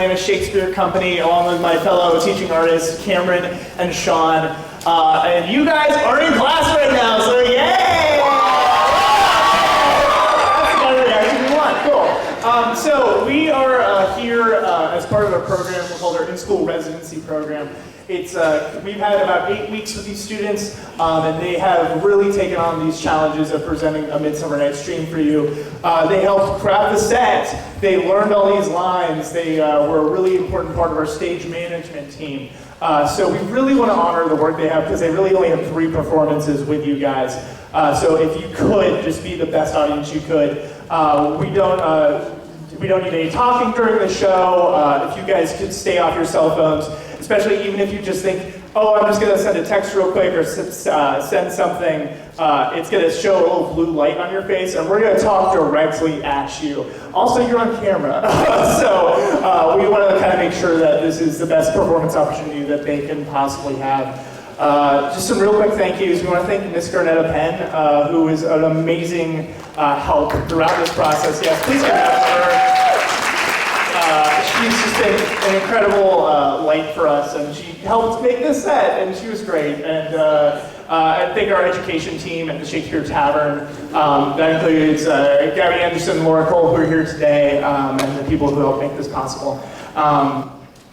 Atlanta Shakespeare Company, along with my fellow teaching artists, Cameron and Sean. And you guys are in class right now, so yay! That's the kind of reaction we want, cool. So we are here as part of a program called our In-School Residency Program. It's we've had about 8 weeks with these students, and they have really taken on these challenges of presenting A Midsummer Night's Dream for you. They helped craft the set. They learned all these lines. They were a really important part of our stage management team. So we really want to honor the work they have because they really only have 3 performances with you guys. So if you could just be the best audience you could. We don't need any talking during the show. If you guys could stay off your cell phones, especially even if you just think, oh, I'm just going to send a text real quick or send something, it's going to show a little blue light on your face, and we're going to talk directly at you. Also, you're on camera, so we want to kind of make sure that this is the best performance opportunity that they can possibly have. Just some real quick thank yous. We want to thank Miss Garnetta Penn, who is an amazing help throughout this process. Yes, please give it up for her. She's just been an incredible light for us, and she helped make this set, and she was great. And I thank our education team at the Shakespeare Tavern. That includes Gabby Anderson, Laura Cole, who are here today, and the people who helped make this possible.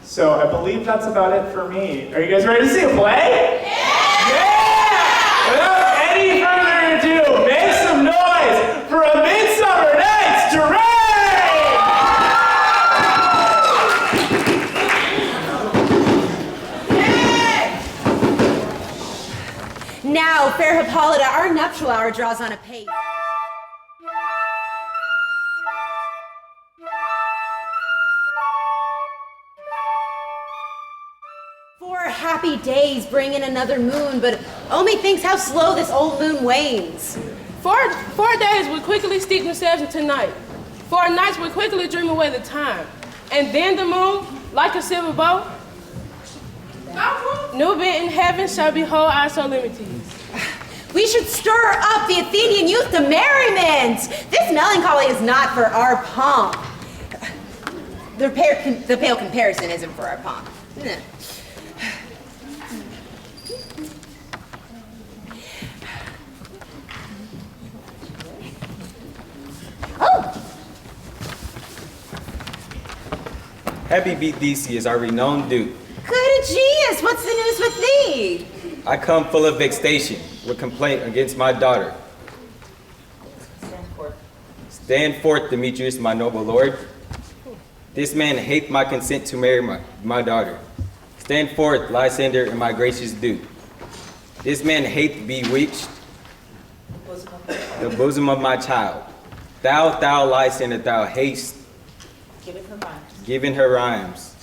So I believe that's about it for me. Are you guys ready to see a play? Yeah! Without any further ado, make some noise for A Midsummer Night's Dream! Now, fair Hippolyta, our nuptial hour draws on a pace. Happy days bring in another moon, but oh methinks how slow this old moon wanes. 4 days will quickly steep themselves into night. 4 nights will quickly dream away the time. And then the moon, like a silver bow, new bent in heaven shall behold our solemnities. We should stir up the Athenian youth to merriment. This melancholy is not for our pomp. The pale comparison isn't for our pomp. Happy beat Theseus, our renowned duke. Good Aegeus, what's the news with thee? I come full of vexation, with complaint against my daughter. Stand forth, Demetrius, my noble lord. This man hath my consent to marry my daughter. Stand forth, Lysander, and my gracious duke. This man hath bewitched the bosom of my child. Thou, Lysander, thou hast given her rhymes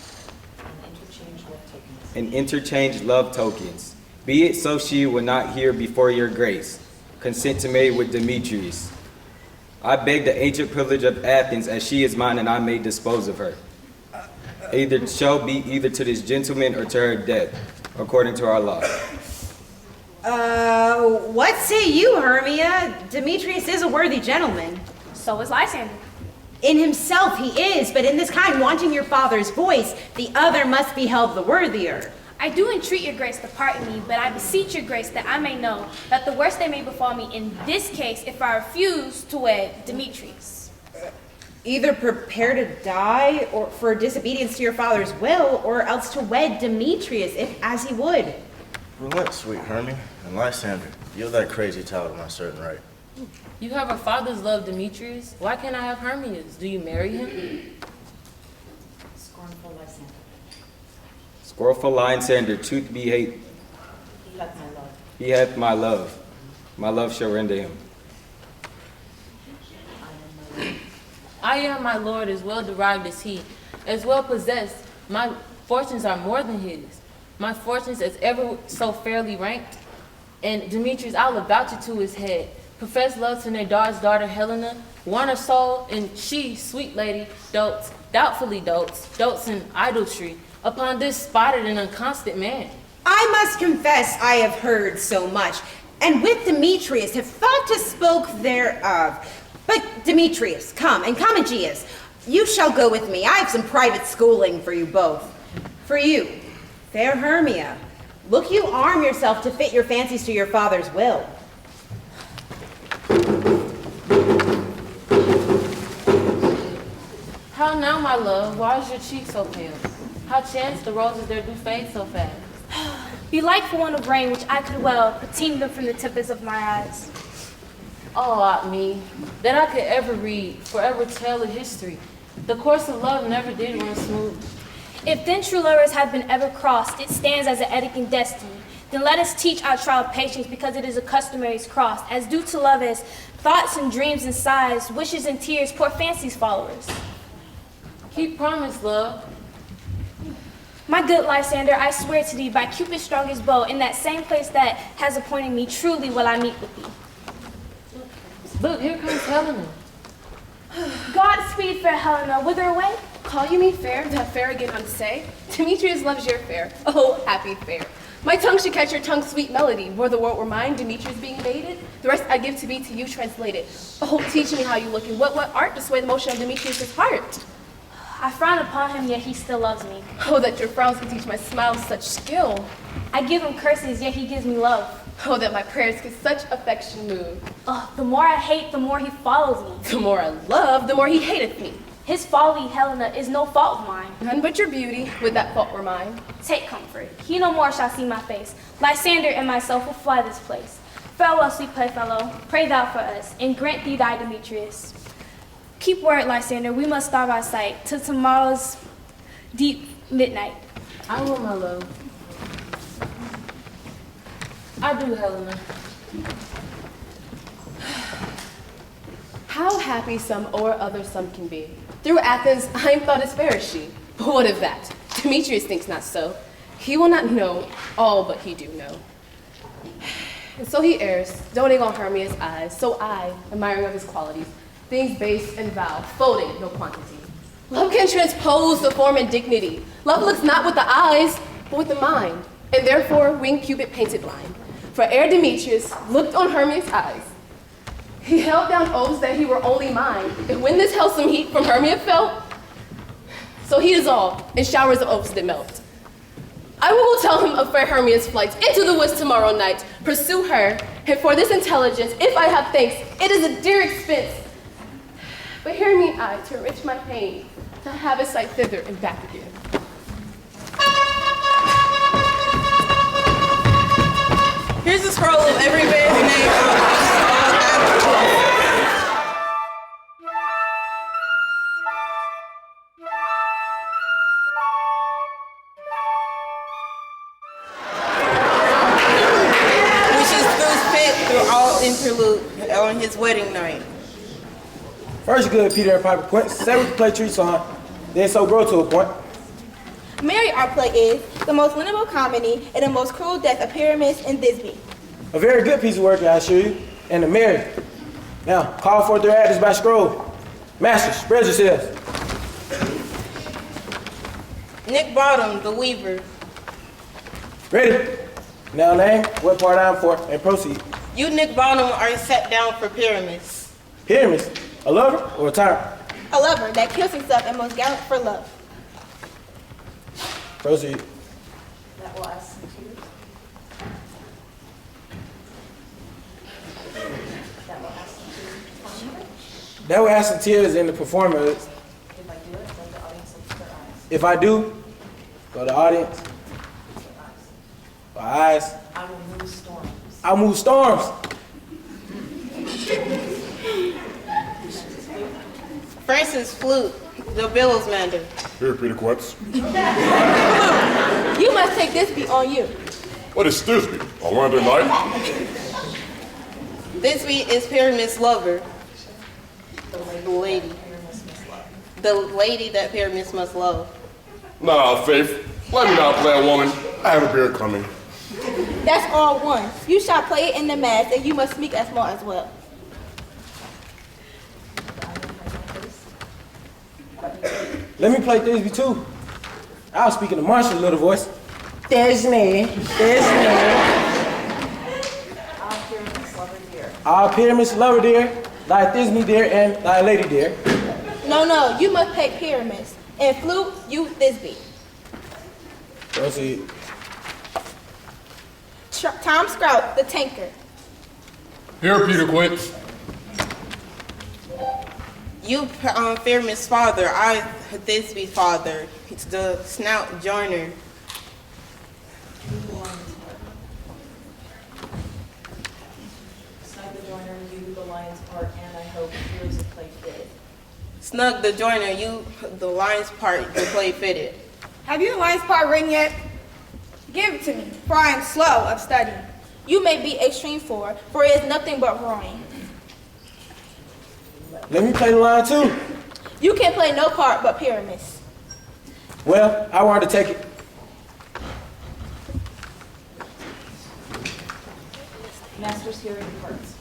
and interchanged love tokens. Be it so she will not hear before your grace, consent to marry with Demetrius. I beg the ancient privilege of Athens, as she is mine, and I may dispose of her. Either shall be either to this gentleman or to her death, according to our law. What say you, Hermia? Demetrius is a worthy gentleman. So is Lysander. In himself he is, but in this kind, wanting your father's voice, the other must be held the worthier. I do entreat your grace to pardon me, but I beseech your grace that I may know that the worst that may befall me in this case if I refuse to wed Demetrius. Either prepare to die or for disobedience to your father's will, or else to wed Demetrius, if as he would. Relent, sweet Hermia, and Lysander, yield that crazy child to my certain right. You have our father's love, Demetrius. Why can't I have Hermia's? Do you marry him? Scornful Lysander. Scornful Lysander, truth be hate. He hath my love. He hath my love. My love shall render him. I am my lord, as well derived as he, as well possessed. My fortunes are more than his. My fortunes as ever so fairly ranked. And Demetrius, I'll avouch it to his head. Profess love to Nadar's daughter Helena, won her soul, and she, sweet lady, doubtfully dotes in idolatry upon this spotted and unconstant man. I must confess I have heard so much, and with Demetrius have thought to spoke thereof. But Demetrius, come, and come, Aegeus. You shall go with me. I have some private schooling for you both. For you, fair Hermia, look you arm yourself to fit your fancies to your father's will. How now, my love? Why is your cheek so pale? How chance the roses there do fade so fast? Belike for want of rain, which I could well pateen them from the tempest of my eyes. Oh, me, that I could ever read, forever tell a history. The course of love never did run smooth. If then true lovers have been ever crossed, it stands as an edict in destiny. Then let us teach our child patience, because it is a customary's cross, as due to love as thoughts and dreams and sighs, wishes and tears, poor fancy's followers. Keep promise, love. My good Lysander, I swear to thee by Cupid's strongest bow, in that same place that has appointed me, truly will I meet with thee. Look, here comes Helena. Godspeed, fair Helena, whither away? Call you me fair, that fair again unsay? Demetrius loves your fair, oh happy fair. My tongue should catch your tongue's sweet melody. Were the world were mine, Demetrius being mated, the rest I give to be to you translated. Oh, teach me how you look and what art to sway the motion of Demetrius' heart. I frown upon him, yet he still loves me. Oh, that your frowns can teach my smiles such skill. I give him curses, yet he gives me love. Oh, that my prayers could such affection move. Oh, the more I hate, the more he follows me. The more I love, the more he hateth me. His folly, Helena, is no fault of mine. None but your beauty, would that fault were mine. Take comfort, he no more shall see my face. Lysander and myself will fly this place. Farewell, sweet playfellow, pray thou for us, and grant thee thy Demetrius. Keep word, Lysander, we must starve our sight till tomorrow's deep midnight. I will, my love. I do, Helena. How happy some or other some can be. Through Athens, I am thought as fair as she. But what of that? Demetrius thinks not so. He will not know all but he do know. And so he errs, doting on Hermia's eyes. So I, admiring of his qualities, things base and vile, folding no quantity. Love can transpose the form and dignity. Love looks not with the eyes, but with the mind. And therefore winged Cupid painted blind. For ere Demetrius looked on Hermia's eyes, he held down oaths that he were only mine. And when this wholesome heat from Hermia fell, so he dissolved, and showers of oaths did melt. I will tell him of fair Hermia's flight into the woods tomorrow night, pursue her, and for this intelligence, if I have thanks, it is a dear expense. But hear me I, to enrich my pain, to have a sight thither and back again. Here's a scroll of every man's name. Interlude on his wedding night. First good Peter and Piper Quint, second we play tree song, then so grow to a point. Mary, our play is the most winnable comedy and the most cruel death of Pyramus and Thisbe. A very good piece of work, I assure you, and the Mary. Now, call forth their actors by scroll. Masters, spread yourselves. Nick Bottom, the weaver. Ready? Now name, what part I'm for, and proceed. You, Nick Bottom, are set down for Pyramus. Pyramus? A lover or a tyrant? A lover that kills himself and most gallant for love. Proceed. That will ask some tears. That will ask some tears in the performer. If I do it, then the audience will put their eyes. If I do, go to the audience. Eyes. I will move storms. I'll move storms. Francis Flute, the billowsmander. Here, Peter Quince. You must take this beat on you. What is Thisbe? A London night? Thisbe is Pyramus' lover. The lady. The lady that Pyramus must love. Nah, Faith. Let me not play a woman. I have a beer coming. That's all one. You shall play it in the mass, and you must speak as more as well. Let me play Thisbe too. I'll speak in a martial little voice. Thisbe, All Pyramus lover dear, thy Thisbe dear, and thy lady dear. No, you must play Pyramus. And flute, you Thisbe. Proceed. Tom Sprout, the tanker. Here, Peter Quince. You Pyramus' father, I Thisbe's father. It's the snout joiner. Snug the joiner, you the lion's part, and I hope yours is play fit. Snug the joiner, you the lion's part, the play fitted. Have you the lion's part written yet? Give it to me, for I am slow of study. You may be extreme for it is nothing but roaring. Let me play the line too. You can play no part but Pyramus. Well, I wanted to take it. Masters, here are your parts.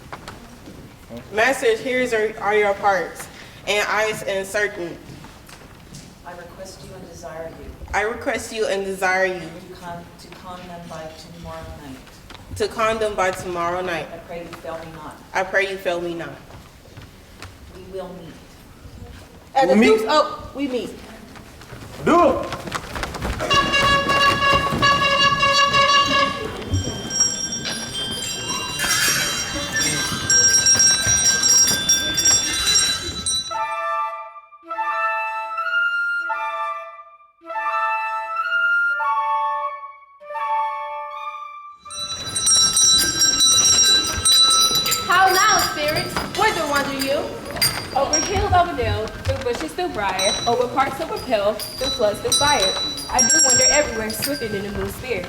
Masters, here are your parts, and eyes and certain. I request you and desire you. I request you and desire you To con them by tomorrow night. to con them by tomorrow night. I pray you fail me not. I pray you fail me not. We will meet. At the We meet? Duke's Oak, we meet. Do it. How now, spirits? Whither wander you? Over hill, over dale, through bushes, through briar, over parks, over pill, through floods, through fire. I do wander everywhere, swifter than the moon spirit.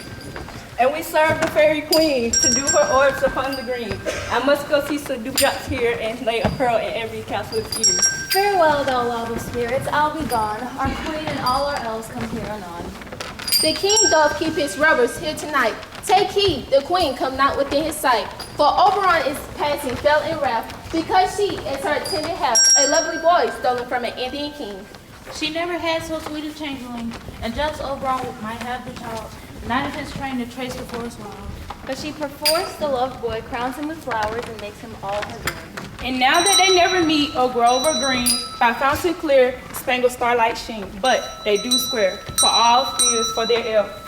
And we serve the fairy queen to do her orbs upon the green. I must go see some dewdrops here and lay a pearl in every castle's ear. Farewell, thou love spirits, I'll be gone. Our queen and all our elves come here anon. The king doth keep his rubbers here tonight. Take heed, the queen come not within his sight. For Oberon is passing, fell in wrath, because she is her attendant half, a lovely boy stolen from an Indian king. She never had so sweet a changeling, and just Oberon might have the child, not of his train to trace the forest wild. But she perforce the loved boy, crowns him with flowers, and makes him all her own. And now that they never meet or grove or green, by fountain clear, spangled starlight sheen. But they do square, for all fears for their elf.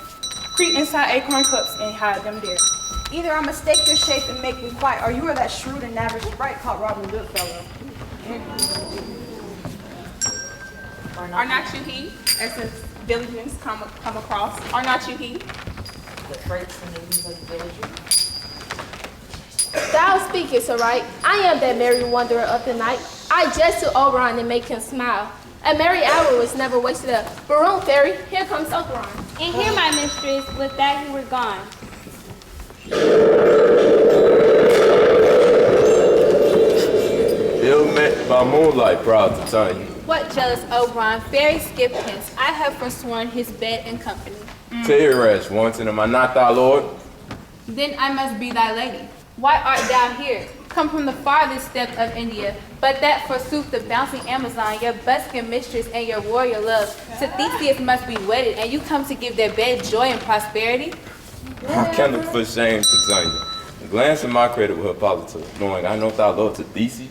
Creep inside acorn cups and hide them there. Either I mistake your shape and make me fight, or you are that shrewd and average sprite called Robin Goodfellow. Are not you he, as the villagers come across? Are not you he? The frights and the news of the villager. Thou speakest aright. I am that merry wanderer of the night. I jest to Oberon and make him smile. A merry hour was never wasted up. Baroon fairy, here comes Oberon. And here, my mistress, with that you were gone. Ill met by moonlight, proud to tell you. What jealous Oberon, fairy skip hence. I have forsworn his bed and company. Tearash, wanton, am I not thy lord? Then I must be thy lady. Why art thou here? Come from the farthest steppe of India, but that forsooth the bouncing Amazon, your buskin mistress and your warrior love. To Theseus must be wedded, and you come to give their bed joy and prosperity? I can look for shame to tell you. A glance in my credit with Hippolyta, knowing I know thy lord to Theseus.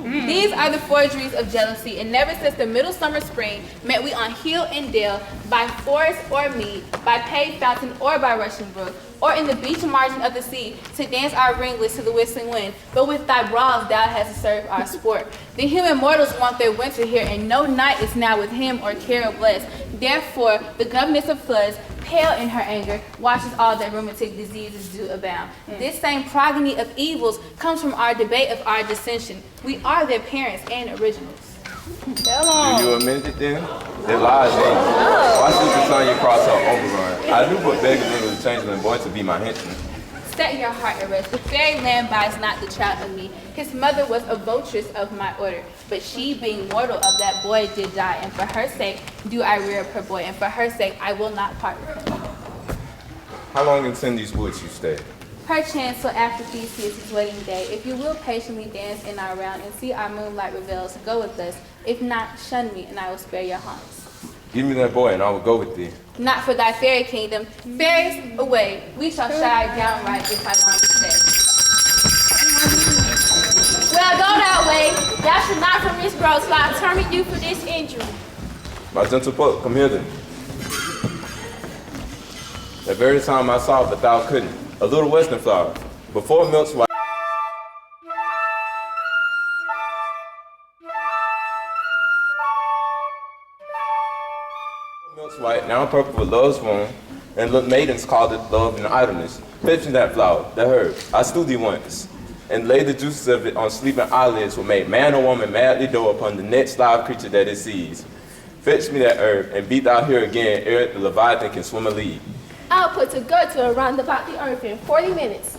These are the forgeries of jealousy, and never since the middle summer spring met we on hill and dale, by forest or mead, by paved fountain or by rushing brook, or in the beach margin of the sea, to dance our ringlets to the whistling wind. But with thy brawls thou hast served our sport. The human mortals want their winter here, and no night is now with him or care or blessed. Therefore, the governess of floods, pale in her anger, watches all that rheumatic diseases do abound. This same progeny of evils comes from our debate of our dissension. We are their parents and originals. Do you amend it then? It lies in. Why should Titania cross her Oberon? I do but beg a little changeling boy to be my henchman. Set your heart at rest. The fairy land buys not the child of me. His mother was a votress of my order, but she, being mortal of that boy, did die. And for her sake do I rear up her boy, and for her sake I will not part with him. How long in these woods you stay? Perchance till after Theseus' wedding day. If you will patiently dance in our round and see our moonlight reveals, go with us. If not, shun me, and I will spare your haunts. Give me that boy, and I will go with thee. Not for thy fairy kingdom. Fairies, away. We shall shy downright if I long to stay. Well, go that way. Thou shalt not from this grove slide, terming you for this injury. My gentle poet, come here then. The very time I saw, but thou couldn't. A little western flower. Before milk's white. Milk's white, now purple with love's womb, and look maidens called it love and idleness. Fetch me that flower, that herb. I slew thee once, and laid the juices of it on sleeping eyelids, will make man or woman madly doe upon the next live creature that it sees. Fetch me that herb, and be thou here again ere the Leviathan can swim a league. I'll put a girdle around about the earth in 40 minutes.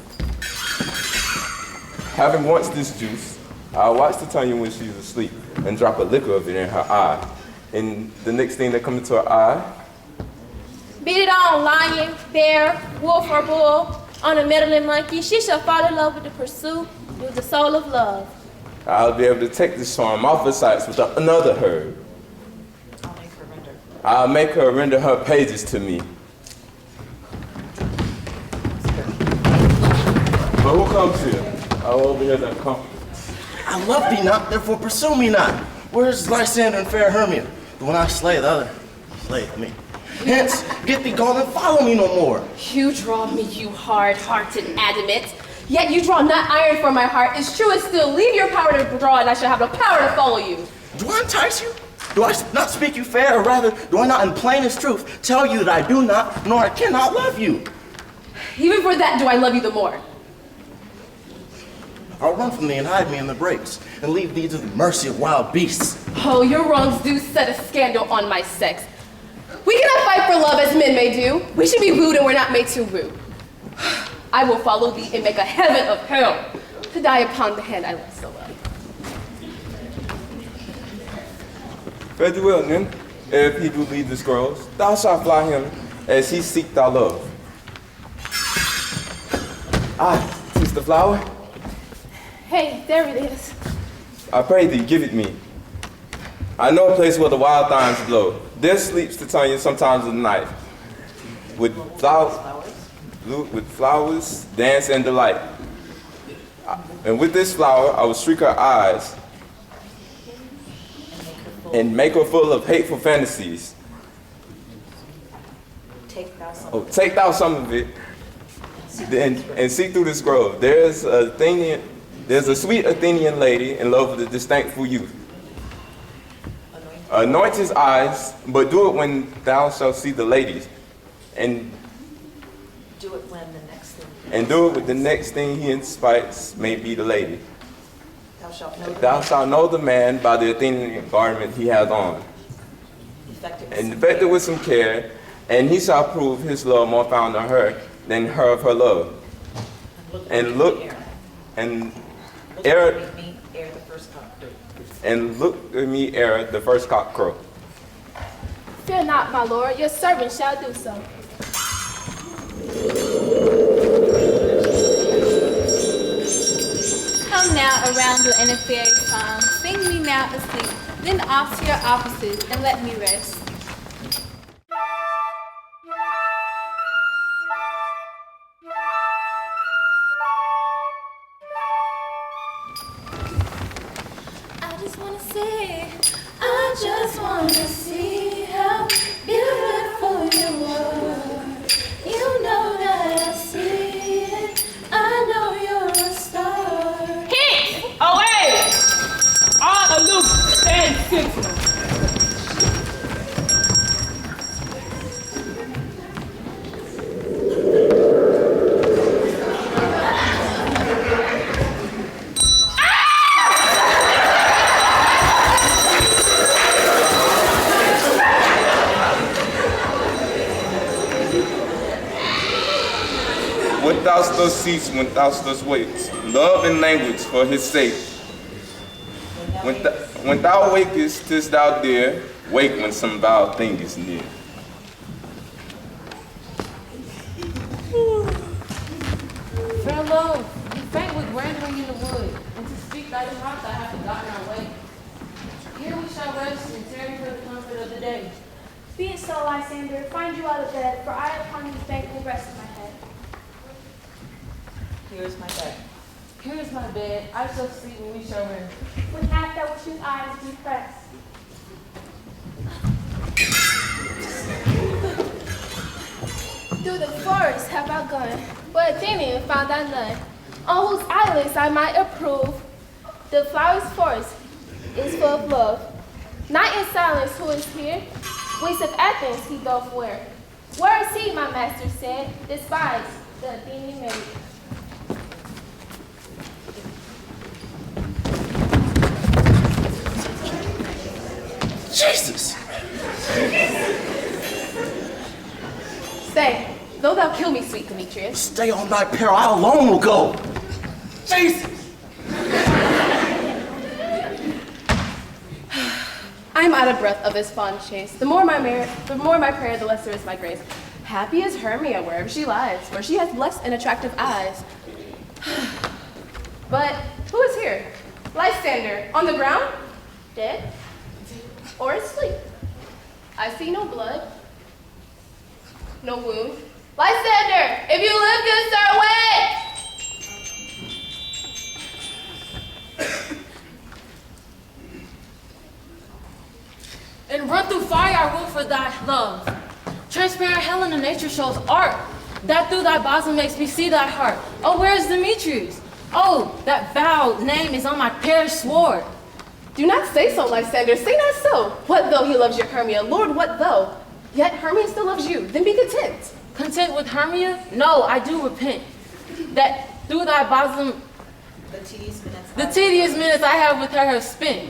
Having once this juice, I'll watch the Tanya when she's asleep and drop a liquor of it in her eye. And the next thing that comes into her eye, Beat it on, lion, bear, wolf, or bull. On a meddling monkey, she shall fall in love with the pursuit with the soul of love. I'll be able to take this charm off her sights with another herb. I'll make her render her pages to me. But who comes here? I'll overhear that come. I love thee not, therefore pursue me not. Where is Lysander and fair Hermia? But when I slay the other, slay me. Hence, get thee gone and follow me no more. You draw me, you hard-hearted adamant. Yet you draw not iron from my heart. It's true, it's still. Leave your power to draw, and I shall have the power to follow you. Do I entice you? Do I not speak you fair, or rather, do I not in plainest truth tell you that I do not, nor I cannot love you? Even for that do I love you the more. I'll run from thee and hide me in the brakes, and leave thee to the mercy of wild beasts. Oh, your wrongs do set a scandal on my sex. We cannot fight for love as men may do. We should be wooed and we're not made to woo. I will follow thee and make a heaven of hell to die upon the hand I love so well. Fare thee well, then. If he do lead the squirrels, thou shalt fly him as he seek thy love. Ah, 'tis the flower. Hey, there it is. I pray thee, give it me. I know a place where the wild thymes blow. There sleeps Titania sometimes at night, with flowers, dance and delight. And with this flower, I will streak her eyes and make her full of hateful fantasies. Take thou some. Oh, take thou some of it, and see through this grove. There's a sweet Athenian lady in love with a disdainful youth. Anoint his eyes, but do it when thou shalt see the ladies, and Do it when the next thing. and do it with the next thing he inspites may be the lady. Thou shalt know. Thou shalt know the man by the Athenian garment he has on, and effected with some care, and he shall prove his love more found in her than her of her love. And look, and ere the first cock crew. and look at me ere the first cock crow. Fear not, my lord, your servant shall do so. Come now, Arundel and a fairy song. Sing me now asleep, then off to your offices and let me rest. I just wanna see how beautiful you are. You know that I see it. I know you're a star. Hit! Away! All aloof, stand sentinel. When thou dost cease, when thou dost wait, love and language for his sake. When thou wakest, 'tis thou dear, wake when some vile thing is near. Fair love, you faint with wandering in the wood, and to speak thy heart I have forgotten our way. Here we shall rest and tarry for the comfort of the day. Be it so, Lysander. Find you out of bed, for I upon this bank will rest my head. Here is my bed. Here is my bed. I shall sleep when we shall rest. With half that which his eyes do press. Through the forest have I gone, but Athenian found I none, on whose eyelids I might approve. The flower's forest is full of love. Not in silence who is here, waste of Athens he doth wear. Where is he, my master said, despised the Athenian maid. Jesus! Stay, though thou kill me, sweet Demetrius. Stay on thy peril, I alone will go. Jesus! I am out of breath of this fond chase. The more my prayer, the lesser is my grace. Happy is Hermia wherever she lies, where she has blessed and attractive eyes. But who is here? Lysander, on the ground? Dead? Or asleep? I see no blood, no wound. Lysander, if you live, good sir, wait! And run through fire I will for thy love. Transparent Helen of nature shows art, that through thy bosom makes me see thy heart. Oh, where is Demetrius? Oh, that vowed name is on my perished sword. Do not say so, Lysander, say not so. What though he loves your Hermia? Lord, what though? Yet Hermia still loves you, then be content. Content with Hermia? No, I do repent. That through thy bosom, the tedious minutes I have with her have spent.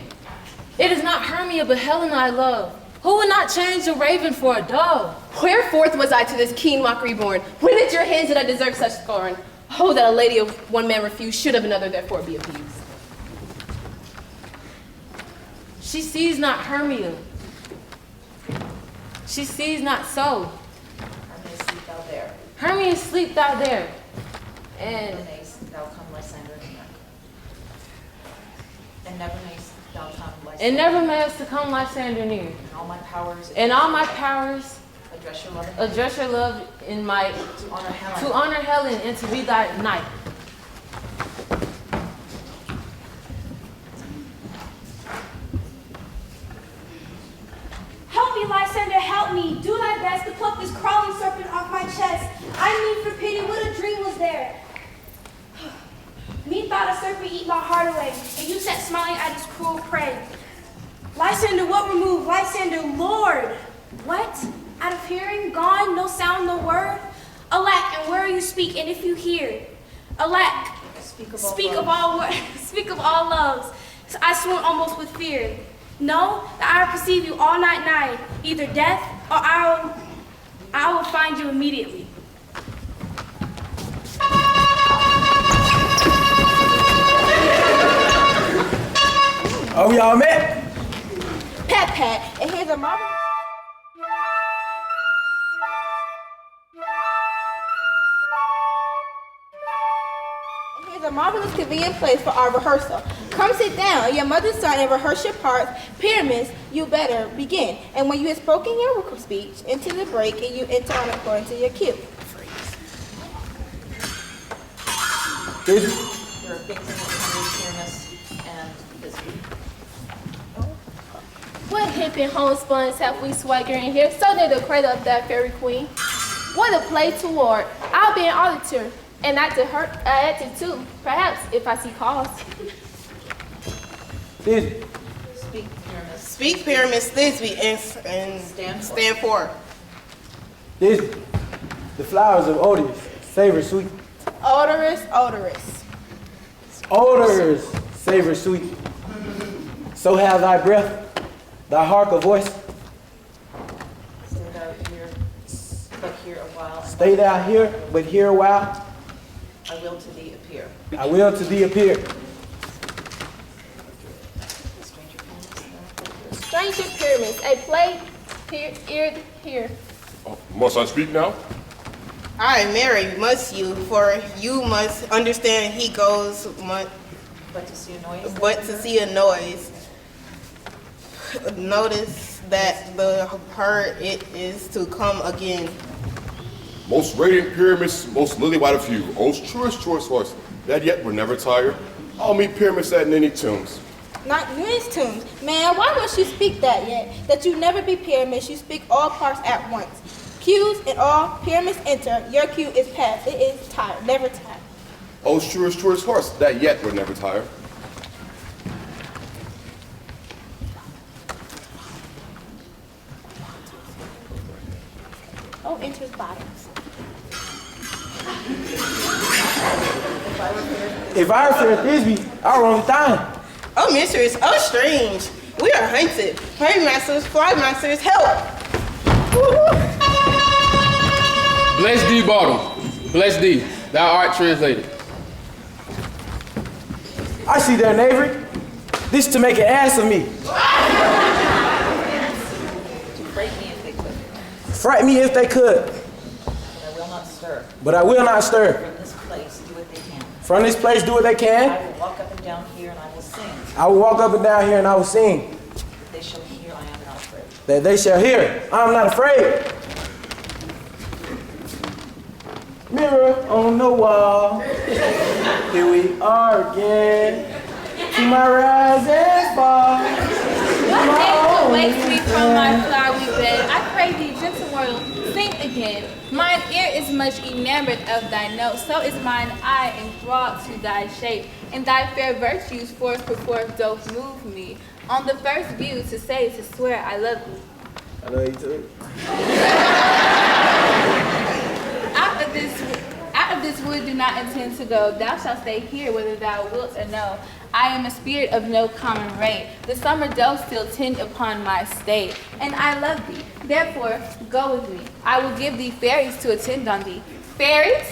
It is not Hermia, but Helen I love. Who would not change a raven for a dove? Whereforth was I to this keen mockery born? When at your hands did I deserve such scorn? Oh, that a lady of one man refused should of another therefore be abused. She sees not Hermia. She sees not so. Hermia, sleep thou there. Hermia, sleep thou there. And never mayst thou come, Lysander. And never mayst thou come, Lysander. And never mayst to come Lysander near. And all my powers. And all my powers. Address your love in my to honor Helen. To honor Helen and to be thy knight. Help me, Lysander, help me. Do thy best to pluck this crawling serpent off my chest. I need for pity, what a dream was there. Methought a serpent eat my heart away, and you sat smiling at its cruel prey. Lysander, what remove? Lysander, Lord. What? Out of hearing, gone, no sound, no word? Alack, and where you speak, and if you hear? Alack, speak of all words, speak of all loves. I swoon almost with fear. Know that I perceive you all night nigh, either death or I will find you immediately. Oh, we all met? Pat, Pat, and here's a marble. Here's a marvelous convenient place for our rehearsal. Come sit down, your mother's son, and rehearse your parts. Pyramids, you better begin. And when you have spoken your speech, into the break, and you enter on according to your cue. There are big things and this week. What hip and homespuns have we swaggering here? So near the cradle of that fairy queen. What a play toward. I'll be an auditor, and actor too, perhaps, if I see cause. Speak, Pyramus Thisbe, and stand for. Thisbe, the flowers of odorous, savor sweet. Odorous, odorous. Odors, savor sweet. So have thy breath, thy hark a voice. Stay thou here, but here a while. Stay thou here, but here a while. I will to thee appear. I will to thee appear. Stranger Pyramids, a play here. Must I speak now? Aye, Mary, must you, for you must understand he goes but to see a noise. Notice that the her it is to come again. Most radiant pyramids, most lily white of hue, most truest choice horse, that yet will never tire. I'll meet Pyramus at any tombs. Not Nu's tombs. Man, why must you speak that yet? That you never be Pyramus, you speak all parts at once. Q's and all, Pyramus enter, your Q is past. It is tired, never tired. Oh, sure as horse, that yet will never tire. Oh, enters bottoms. If I were Sarah Thisbe, I'll run the time. Oh, mistress, oh, strange. We are hunted. Prey masters, fly masters, help! Bless thee, bottom. Bless thee. Thou art translated. I see their neighbor. This to make an ass of me. Frighten me if they could. But I will not stir. But I will not stir. From this place, do what they can. From this place, do what they can. I will walk up and down here, and I will sing. I will walk up and down here and I will sing. That they shall hear, I am not afraid. That they shall hear, I am not afraid. Mirror on the wall. Here we are again. To my rise and fall. What angel wakes me from my flowery bed? I pray thee, gentle world, sing again. Mine ear is much enamored of thy note, so is mine eye enthralled to thy shape. And thy fair virtues forth perforce doth move me. On the first view to say, to swear, I love thee. I love you too. Out of this wood do not intend to go. Thou shalt stay here whether thou wilt or no. I am a spirit of no common rate. The summer does still tend upon my state, and I love thee. Therefore, go with me. I will give thee fairies to attend on thee. Fairies?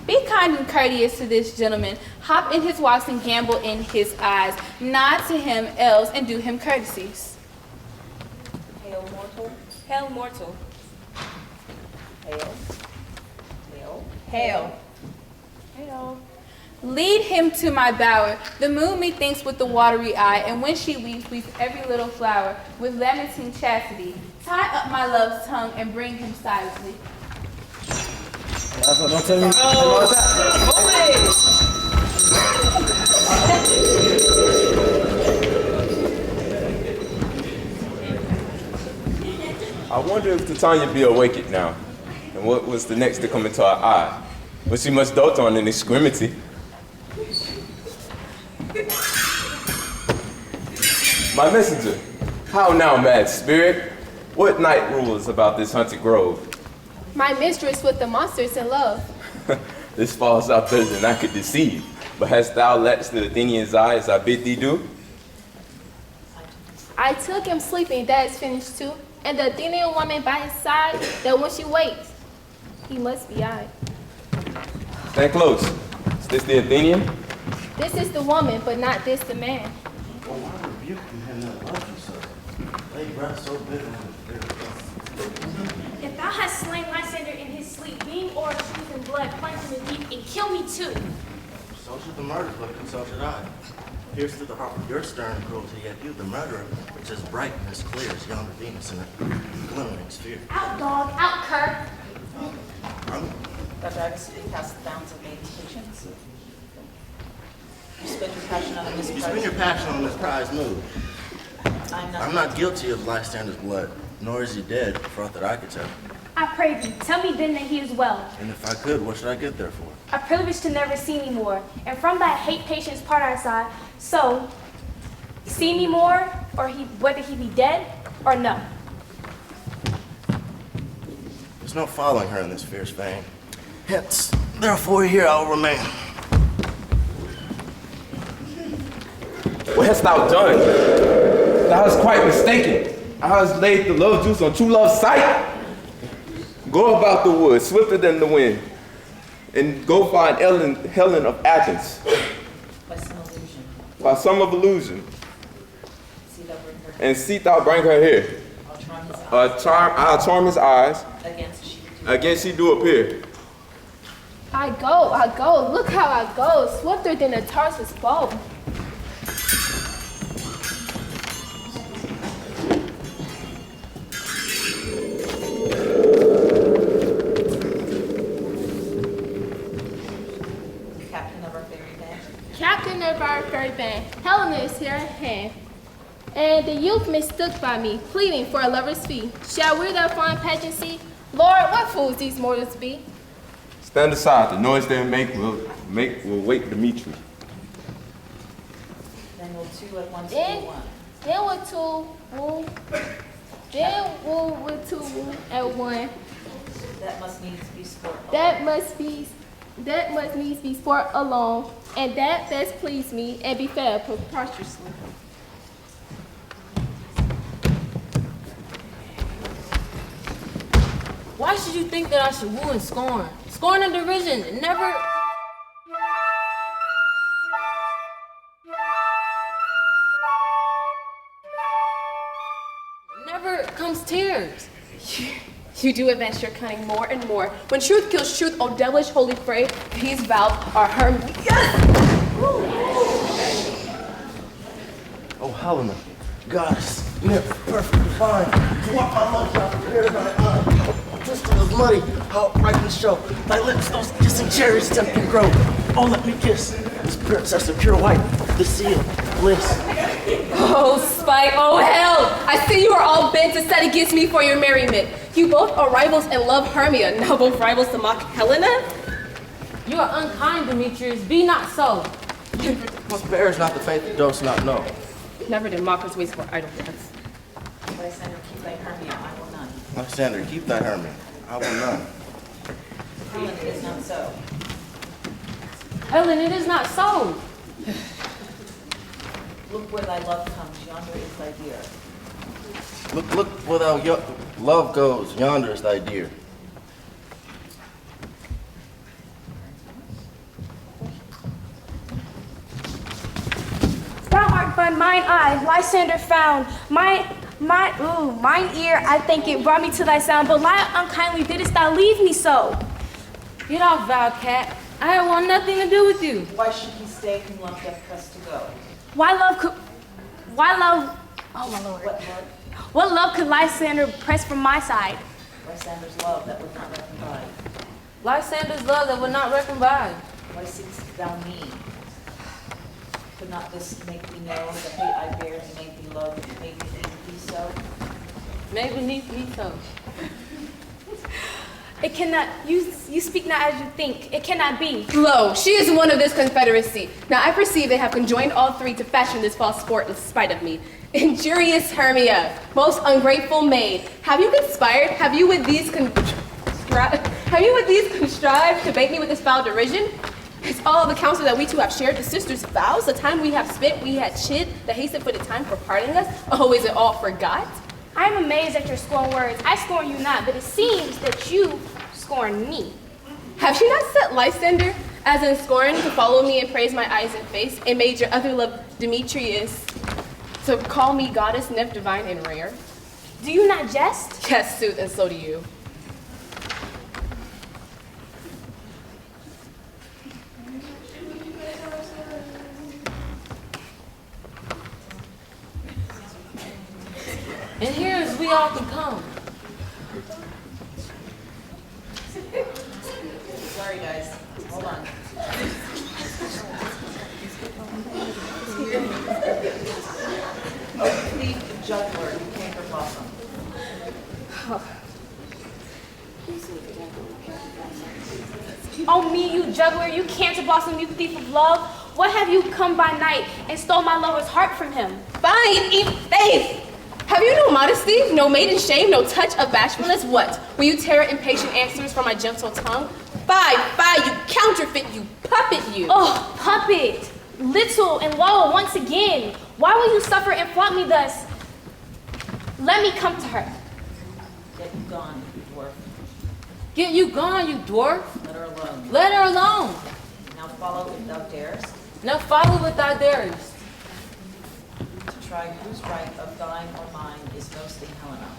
Be kind and courteous to this gentleman. Hop in his walks and gambol in his eyes. Nod to him, else, and do him courtesies. Hail, mortal. Hail, mortal. Hail. Hail. Hail. Hail. Lead him to my bower. The moon methinks with the watery eye, and when she weeps, weeps every little flower with lamenting chastity. Tie up my love's tongue and bring him silently. Don't tell me. I wonder if Titania be awaked now, and what was the next to come into our eye? What she must dote on in extremity. My messenger, how now, mad spirit? What night rules about this haunted grove? My mistress with the monsters in love. This falls out better than I could deceive. But hast thou latched the Athenian's eye as I bid thee do? I took him sleeping, that is finished too. And the Athenian woman by his side, that when she wakes, he must be I. Stand close. Is this the Athenian? This is the woman, but not this the man. Oh, I rebuke you, him that loves you so. They breath so bitter in the spirit. If thou hast slain Lysander in his sleep, being o'er truth and blood, plunge in the deep and kill me too. So should the murdered look, and so should I. Pierce through the heart with your stern cruelty, yet you, the murderer, which is bright and as clear as yonder Venus in a glimmering sphere. Out, dog, out, cur. Dr. Agassi, past the bounds of maiden's patience. You spend your passion on a misprized. You spend your passion on this prize move. I'm not guilty of Lysander's blood, nor is he dead, for aught that I could tell. I pray thee, tell me then that he is well. And if I could, what should I get there for? A privilege to never see me more, and from thy hate patience part I sigh. So, see me more, or whether he be dead or no. There's no following her in this fierce vein. Hence, therefore here I will remain. What hast thou done? Thou hast quite mistaken. Thou hast laid the love juice on true love's sight. Go about the wood, swifter than the wind, and go find Helen of Athens. By some illusion. By some of illusion. See thou bring her. And see thou bring her here. I'll charm his eyes. I'll charm his eyes. Against she do appear. I go, look how I go, swifter than a Tarsus bow. Captain of our ferry band. Captain of our ferry band, Helena is here at hand. And the youth mistook by me, pleading for a lover's fee. Shall we that fine pageancy? Lord, what fools these mortals be? Stand aside. The noise they make will wake Demetrius. Then we'll two at once Then- do one. Then with two woo. Then woo with two woo at one. That must needs be sport. That must needs be sport alone, and that best please me and be fed preposterously. Why should you think that I should woo and scorn? Scorn and derision never comes tears. You do advance your cunning more and more. When truth kills truth, oh devilish holy fray, these vows are her. Oh, Helena, goddess, nymph, perfect, fine. What my love shall prepare thy eye. Twisted of muddy, how ripe and show. Thy lips, those kissing cherries, tempting grow. Oh, let me kiss this princess of pure white, the seal of bliss. Oh, spite, oh hell! I see you are all bent to set against me for your merriment. You both are rivals and love Hermia, now both rivals to mock Helena? You are unkind, Demetrius. Be not so. What bears not the faith that dost not know? Never did mockers waste for idle words. Lysander, keep thy Hermia, I will none. Lysander, keep thy Hermia. I will none. Helen, it is not so. Helen, it is not so. Look where thy love comes, yonder is thy dear. Look where thou love goes, yonder is thy dear. Thou art but mine eye, Lysander found. Mine ear, I think it brought me to thy sound, but why unkindly didst thou leave me so? Get off, vile cat. I have want nothing to do with you. Why should he stay whom love doth press to go? Why love, oh my lord. What love could Lysander press from my side? Lysander's love that would not reckon by. Lysander's love that would not reckon by. Why seekst thou me? Could not this make thee know the hate I bear to make thee love, make thee so? May beneath me so. It cannot, you speak not as you think. It cannot be. Lo, she is one of this confederacy. Now I perceive they have conjoined all three to fashion this false sport in spite of me. Injurious Hermia, most ungrateful maid, have you conspired? Have you with these contrived to bait me with this foul derision? It's all the counsel that we two have shared, the sisters' vows, the time we have spent, we had chid, the hasten for the time for parting us. Oh, is it all forgot? I am amazed at your scorn words. I scorn you not, but it seems that you scorn me. Have you not set Lysander, as in scorn, to follow me and praise my eyes and face, and made your other love Demetrius to call me goddess, nymph, divine, and rare? Do you not jest? Yes, sooth, and so do you. And here as we all can come. Sorry guys, hold on. Oh, thief, juggler, you canker blossom. Oh me, you juggler, you cancer blossom, you thief of love. What have you come by night and stole my lover's heart from him? Fine, eat faith! Have you no modesty, no maiden shame, no touch of bashfulness? What? Will you tear impatient answers from my gentle tongue? Fie, you counterfeit, you puppet, you! Oh, puppet! Little and low once again. Why will you suffer and flaunt me thus? Let me come to her. Get you gone, you dwarf. Get you gone, you dwarf. Let her alone. Let her alone. Now follow if thou darest. Now follow if thou darest. To try whose right of thine or mine is most in Helena.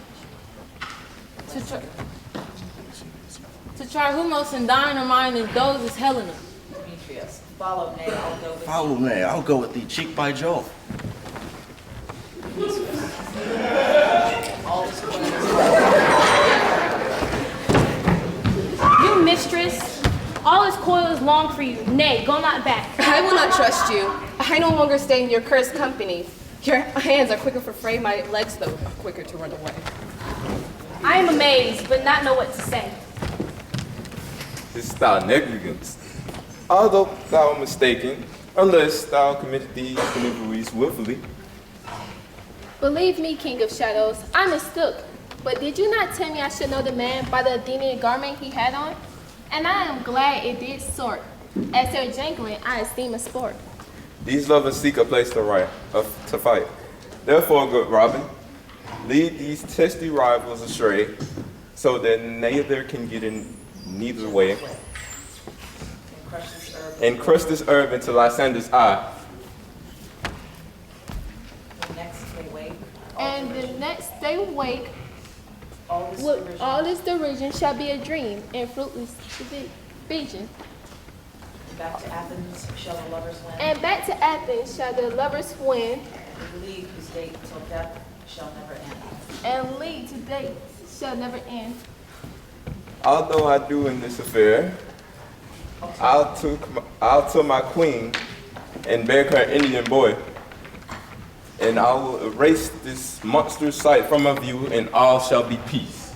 To try who most in thine or mine and those is Helena. Demetrius, follow me, I'll go with Follow me. I'll go with thee, cheek by Jove. all this You mistress, all this coil is long for you. Nay, go not back. I will not trust you. I no longer stay in your cursed company. Your hands are quicker for fray, my legs, though, are quicker to run away. I am amazed, but not know what to say. This is thy negligence. Although thou art mistaken, unless thou committed these deliveries willfully. Believe me, King of Shadows, I mistook. But did you not tell me I should know the man by the Athenian garment he had on? And I am glad it did sort. As their jangling, I esteem a sport. These lovers seek a place to fight. Therefore, good Robin, lead these testy rivals astray, so that neither can get in neither way. And crush this herb into Lysander's eye. And the next they wake, all this derision shall be a dream and fruitless vision. back to Athens shall the lovers win. And back to Athens shall the lovers win. And league whose date till death shall never end. And league to date shall never end. Although I do in this affair, I'll to my queen and beg her Indian boy, and I will erase this monstrous sight from her view, and all shall be peace.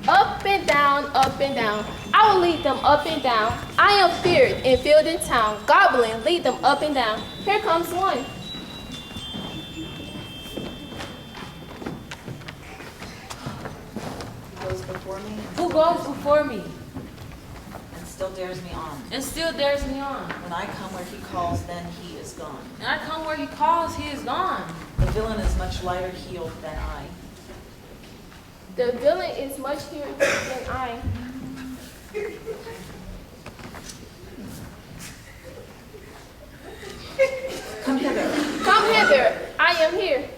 Up and down, I will lead them up and down. I am feared in field and town. Goblin, lead them up and down. Here comes one. Who goes before me? Who goes before me? And still dares me on. And still dares me on. When I come where he calls, then he is gone. And I come where he calls, he is gone. The villain is much lighter heeled than I. The villain is much hearer than I. Come hither. Come hither. I am here.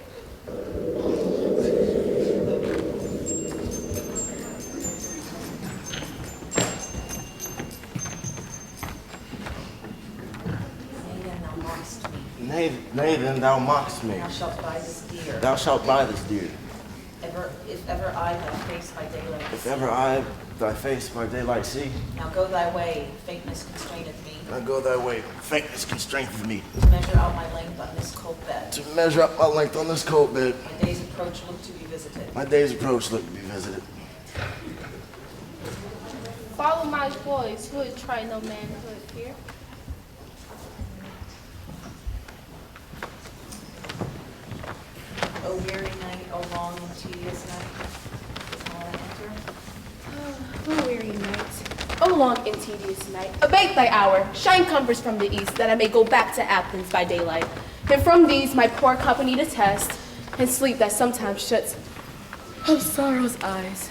Nay, then thou mockst me. Thou shalt buy this deer. Thou shalt buy this deer. If ever I thy face by daylight If ever I thy face by daylight see. Now go thy way, faintness constraineth me. Now go thy way, faintness constraineth me. To measure out my length on this cold bed. To measure up my length on this cold bed. My days approach look to be visited. My days approach look to be visited. Follow my voice, who would try no manhood here. O weary night, O long and tedious night. Is not I enter? Oh, weary night. Oh, long and tedious night. Abate thy hour. Shine comforts from the east, that I may go back to Athens by daylight. And from these my poor company to test, and sleep that sometimes shuts of sorrow's eyes.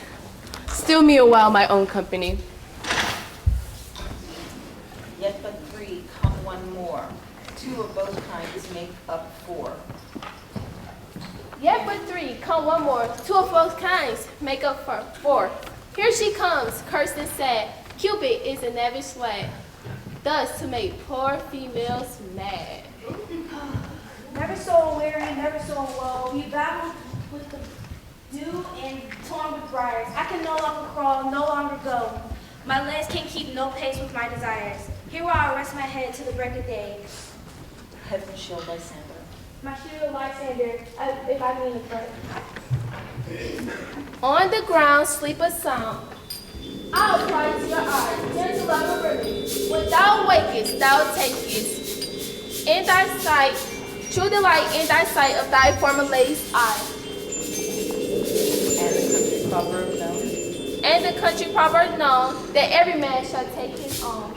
Still me a while my own company. Yet but three, come one more. Two of both kinds make up four. Yet but three, come one more. Two of both kinds make up for four. Here she comes, cursed and sad. Cupid is a knavish lad, thus to make poor females mad. Never so weary, never so low. We battled with the dew and torn with briars. I can no longer crawl, no longer go. My legs can keep no pace with my desires. Here will I rest my head till the break of day. Heaven shield Lysander. My shield Lysander, if I mean the front. On the ground sleep a sound. I'll fly to your eyes, gentle love a ribbon. When thou wakest, thou takest in thy sight, true delight in thy sight of thy former lady's eye. And the country proverb known. And the country proverb known, that every man shall take his own.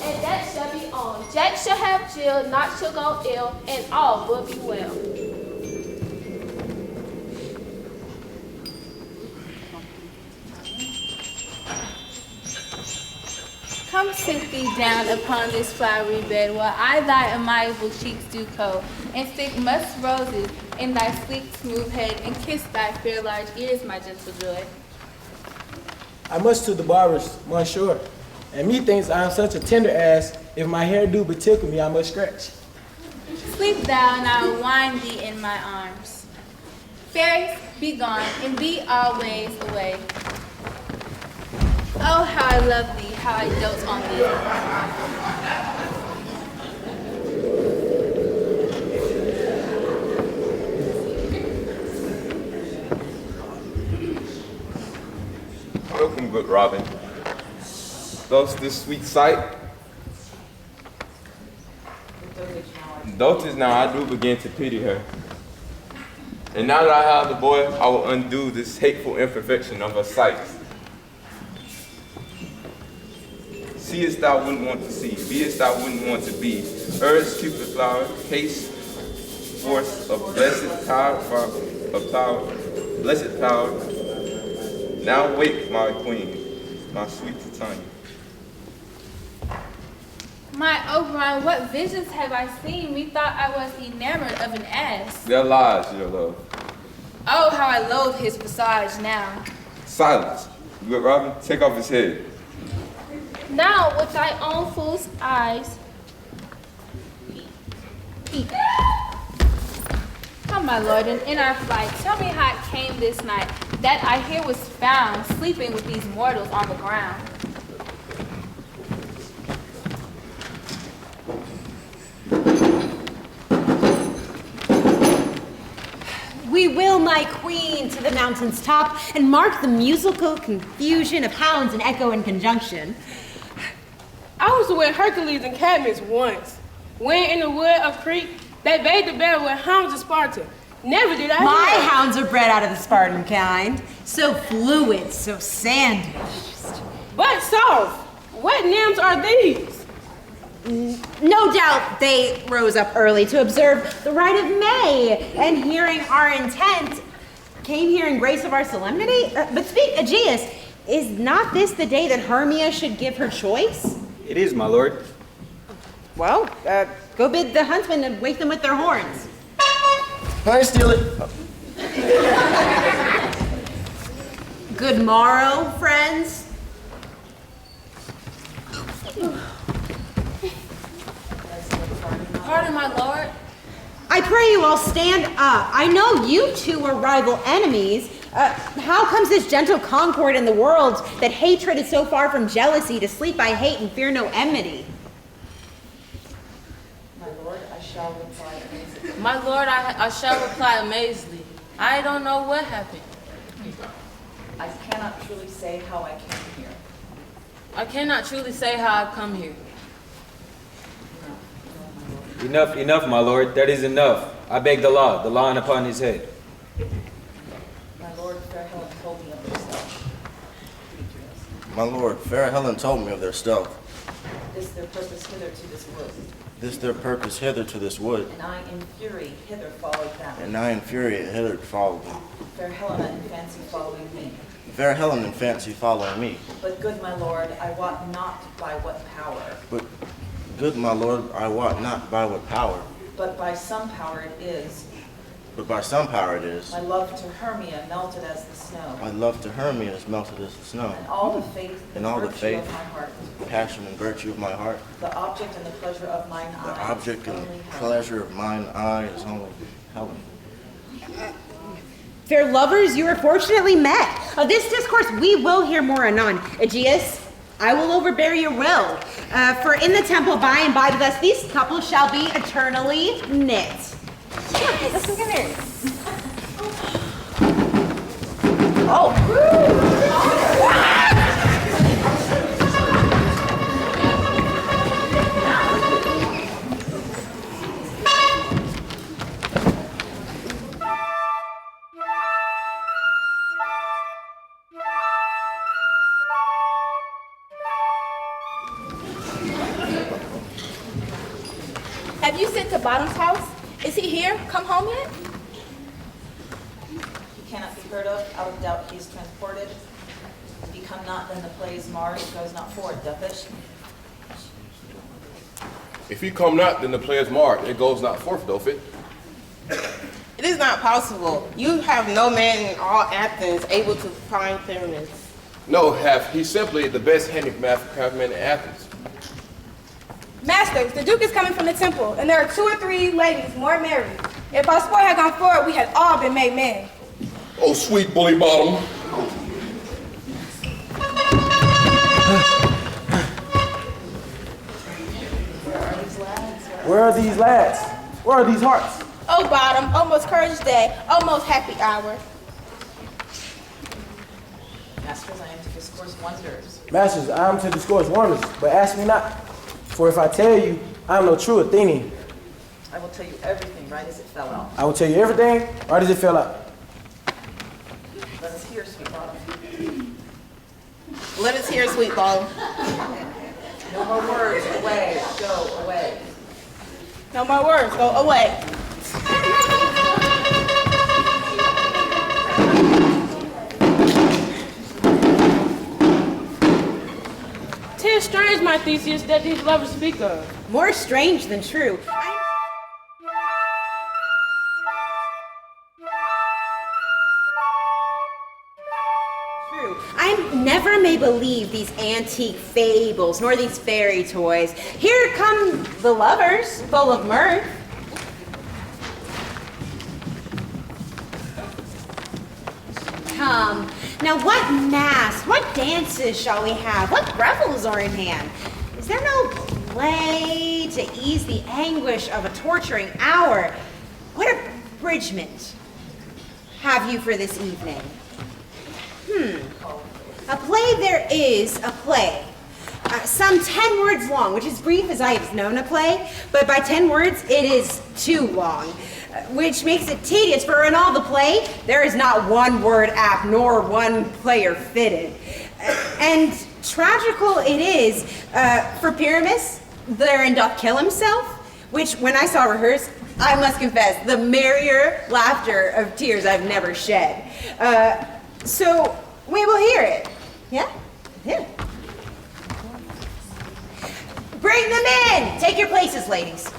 And that shall be on. Jack shall have Jill, naught shall go ill, and all will be well. Come sit thee down upon this flowery bed, while I thy amiable cheeks do coat, and stick musk roses in thy sleek, smooth head, and kiss thy fair large ears, my gentle joy. I must to the barber's, monsieur. And methinks I am such a tender ass, if my hair do but tickle me, I must scratch. Sleep thou, and I will wind thee in my arms. Fairies, be gone, and be always away. Oh, how I love thee, how I dote on thee. Welcome, good Robin. Thus this sweet sight. Dotage now, I do begin to pity her. And now that I have the boy, I will undo this hateful imperfection of her sight. Seest thou wouldn't want to see, beest thou wouldn't want to be. Earth's Cupid flower, haste, force of blessed power, blessed power. Now wake, my queen, my sweet Titania. My Oberon, what visions have I seen? Methought I was enamored of an ass. They're lies, your love. Oh, how I loathe his visage now. Silence. Good Robin, take off his head. Now, with thy own fool's eyes. Eat. Come, my lord, and in our flight, tell me how it came this night that I here was found sleeping with these mortals on the ground. We will, my queen, to the mountain's top and mark the musical confusion of hounds and echo in conjunction. I was with Hercules and Cadmus once. When in the wood of Crete, they bade the battle with hounds of Sparta. Never did I My hear. hounds are bred out of the Spartan kind. So fluid, so sandy. But soft. What nymphs are these? No doubt they rose up early to observe the rite of May, and hearing our intent, came here in grace of our solemnity. But speak, Aegeus, is not this the day that Hermia should give her choice? It is, my lord. Well, go bid the huntsmen and wake them with their horns. I ain't steal it. Good morrow, friends. Pardon, my lord. I pray you all stand up. I know you two are rival enemies. How comes this gentle concord in the world that hatred is so far from jealousy to sleep by hate and fear no enmity? My lord, I shall reply amazedly. My lord, I shall reply amazedly. I don't know what happened. I cannot truly say how I came here. I cannot truly say how I've come here. Enough, enough, my lord. That is enough. I beg the law upon his head. My lord, fair Helen told me of their stealth. My lord, fair Helen told me of their stealth. This their purpose hither to this wood. This their purpose hither to this wood. And I in fury hither followed them. And I in fury hither followed them. Fair Helena in fancy following me. Fair Helen in fancy following me. But good my lord, I wot not by what power. But good my lord, I wot not by what power. But by some power it is. But by some power it is. My love to Hermia melted as the snow. My love to Hermia is melted as the snow. And all the faith And all the virtue faith, of my heart. passion and virtue of my heart. The object and the pleasure of mine The eye. object and pleasure of mine eye is only Helen. Fair lovers, you are fortunately met. Of this discourse we will hear more anon. Aegeus, I will overbear your will. For in the temple by and by with us, these couples shall be eternally knit. Yeah, let's look in there. Oh. Have you sent to Bottom's house? Is he here? Come home yet? He cannot be heard of. Out of doubt he is transported. If he come not, then the play is marred. It goes not forward, doth it? If he come not, then the play is marred. It goes not forth, doth it? It is not possible. You have no man in all Athens able to find pyramids. No, Hef. He's simply the best handicraft craftsman in Athens. Masters, the Duke is coming from the temple, and there are 2 or 3 ladies more married. If our sport had gone forward, we had all been made men. Oh, sweet bully bottom. Where are these lads? Where are these hearts? Oh, bottom, almost courage day, almost happy hour. Masters, I am to discourse wonders. Masters, I am to discourse wonders, but ask me not. For if I tell you, I am no true Athenian. I will tell you everything right as it fell out. I will tell you everything right as it fell out. Let us hear, sweet bottom. Let us hear, sweet bottom. No more words. Away. Go away. No more words, go away. 'Tis strange, my Theseus, that these lovers speak of. More strange than true. I never may believe these antique fables, nor these fairy toys. Here come the lovers, full of mirth. Come, now what masks, what dances shall we have? What revels are in hand? Is there no play to ease the anguish of a torturing hour? What abridgment have you for this evening? A play there is a play. Some 10 words long, which is brief as I have known a play, but by 10 words it is too long, which makes it tedious, for in all the play there is not one word apt nor one player fitted. And tragical it is for Pyramus, therein doth kill himself, which when I saw rehearsed, I must confess, the merrier laughter of tears I've never shed. So we will hear it. Yeah? Yeah. Bring them in! Take your places, ladies.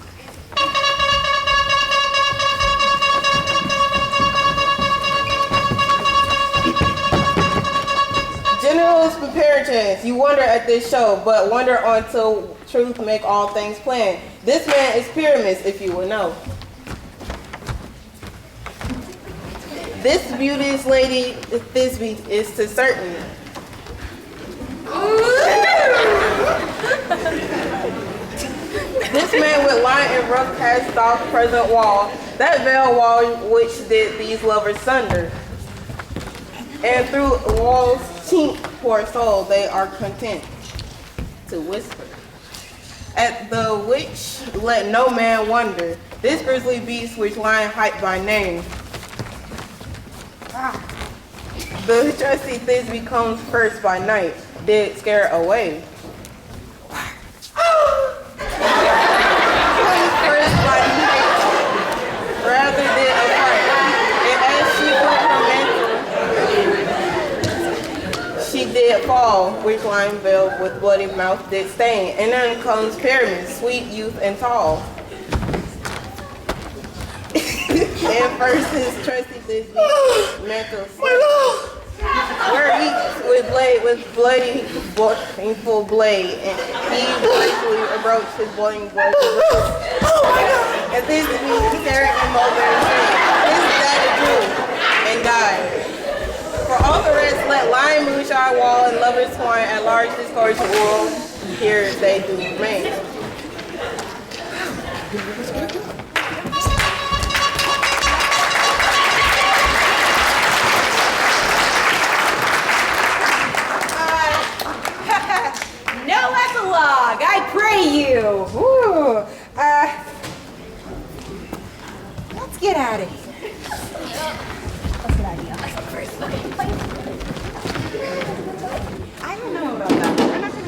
Generals preparators, you wonder at this show, but wonder until truth make all things plain. This man is Pyramus, if you will know. This beauteous lady, Thisbe, is to certain. This man with line and rough cast off present wall, that veil wall which did these lovers sunder. And through walls chink poor soul, they are content to whisper. At the which let no man wonder, this grisly beast which lion hype by name. The trusty Thisbe comes first by night, did scare away. Comes first by night, rather did affright. And as she put her mantle, she did fall, which line veiled with bloody mouth did stain. And then comes Pyramus, sweet youth and tall. And first his trusty Thisbe mantle where he with bloody painful blade, and he gratefully approached his bloody blood. And this is me carried him over his daddy drew and died. For all the rest, let lion, moonshine, wall, and lovers twine at large discourse the world. Here they do remain. No epilogue, I pray you. Ooh. Let's get out of here. That's a good idea. I don't know about that. We're not gonna...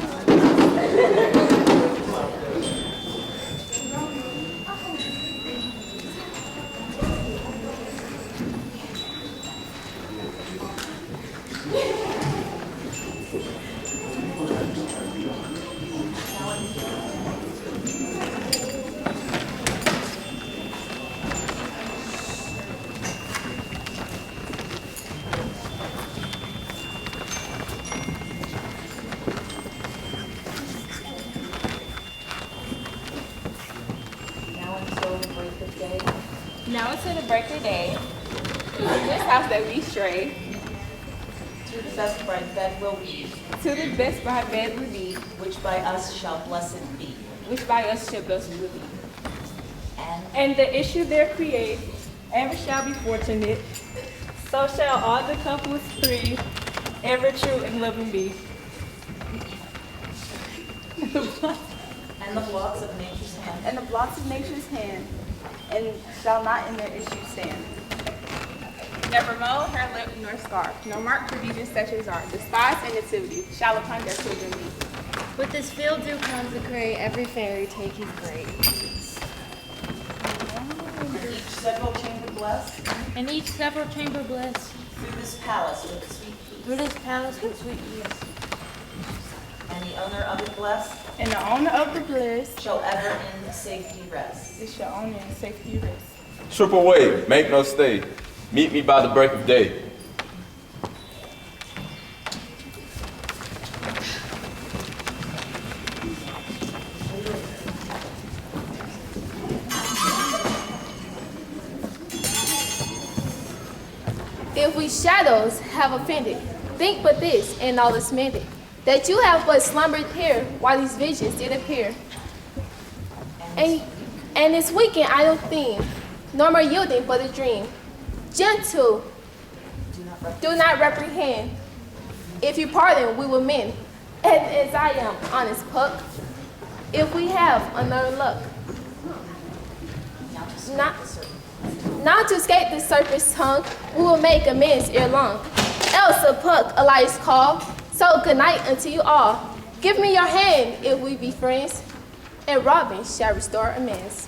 to the break of day, to this house that we stray, To the best bride bed will be, to the best bride bed will be, which by us shall blessed be. which by us shall blessed will be. And And the issue there create, ever shall be fortunate, so shall all the couples free, ever true and loving be. and the blocks of nature's hand, And the blocks of nature's hand, and shall not in their issue stand. Never mow, hair, lip, nor scar, no mark for deeds such as are, despise and nativity, shall upon their children be. With this field do consecrate, every fairy take his grave. and each several chamber blessed, And each several chamber blessed, through this palace with sweet peace, through this palace with sweet peace. and the owner of it blessed, And the owner of the bliss, shall ever in safety rest. it shall own in safety rest. Trip away, make no stay. Meet me by the break of day. If we shadows have offended, think but this, and all is mended, that you have but slumbered here while these visions did appear. And this weekend idle theme, no more yielding but a dream. Gentle, do not reprehend. If you pardon, we will mend. As I am, honest Puck. If we have another luck, not to escape the serpent's tongue, we will make amends ere long. Elsa, Puck, Elias call. So good night unto you all. Give me your hand if we be friends, and Robin shall restore amends.